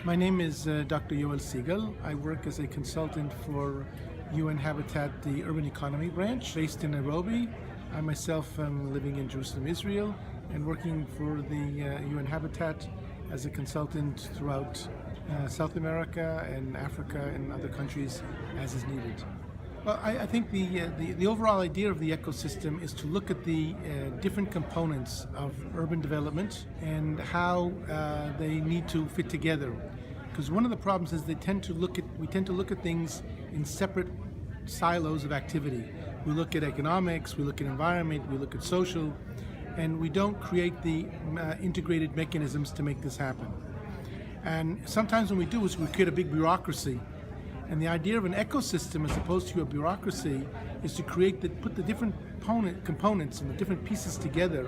My name is Dr. Yoel Sieguel. I work as a consultant for UN Habitat, the Urban Economy Branch, based in Nairobi. I myself am living in Jerusalem, Israel, and working for the UN Habitat as a consultant throughout South America and Africa and other countries as is needed. Well, I think the overall idea of the ecosystem is to look at the different components of urban development and how they need to fit together. Because one of the problems is we tend to look at things in separate silos of activity. We look at economics, we look at environment, we look at social, and we don't create the integrated mechanisms to make this happen. And sometimes when we do is we create a big bureaucracy. And the idea of an ecosystem as opposed to a bureaucracy is to put the different components and the different pieces together,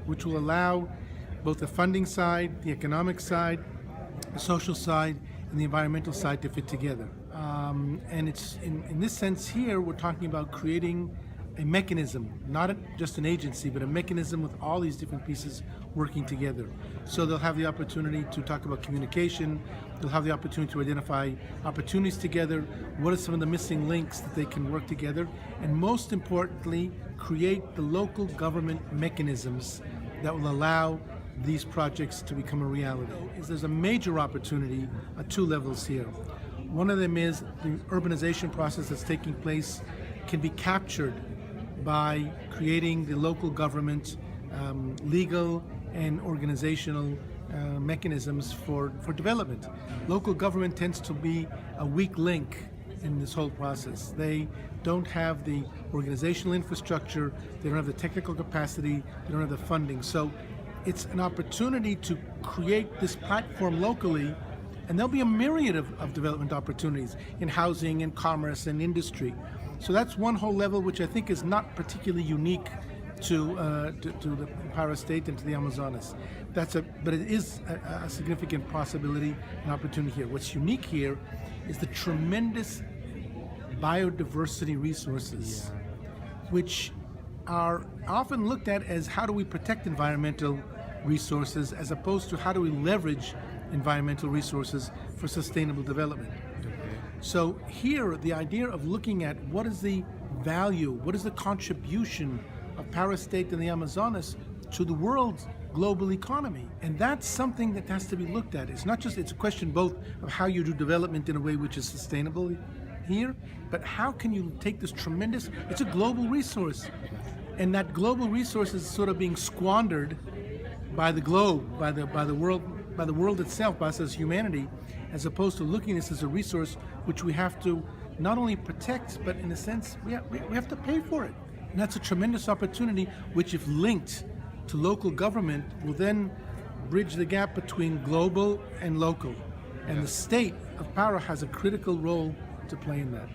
which will allow both the funding side, the economic side, the social side, and the environmental side to fit together. And it's in this sense here, we're talking about creating a mechanism, not just an agency, but a mechanism with all these different pieces working together. So they'll have the opportunity to talk about communication, they'll have the opportunity to identify opportunities together, what are some of the missing links that they can work together, and most importantly, create the local government mechanisms that will allow these projects to become a reality. There's a major opportunity at two levels here. One of them is the urbanization process that's taking place can be captured by creating the local government legal and organizational mechanisms for development. Local government tends to be a weak link in this whole process. They don't have the organizational infrastructure, they don't have the technical capacity, they don't have the funding. So it's an opportunity to create this platform locally, and there'll be a myriad of development opportunities in housing and commerce and industry. So that's one whole level which I think is not particularly unique to the Para State and to the Amazonas. But it is a significant possibility and opportunity here. What's unique here is the tremendous biodiversity resources, which are often looked at as how do we protect environmental resources as opposed to how do we leverage environmental resources for sustainable development. So here, the idea of looking at what is the value, what is the contribution of Para State and the Amazonas to the world's global economy. And that's something that has to be looked at. It's a question both of how you do development in a way which is sustainable here, but how can you take this tremendous, it's a global resource. And that global resource is sort of being squandered by the globe, by the world itself, by us as humanity, as opposed to looking at this as a resource which we have to not only protect, but in a sense, we have to pay for it. And that's a tremendous opportunity, which if linked to local government, will then bridge the gap between global and local. And the state of Para has a critical role to play in that.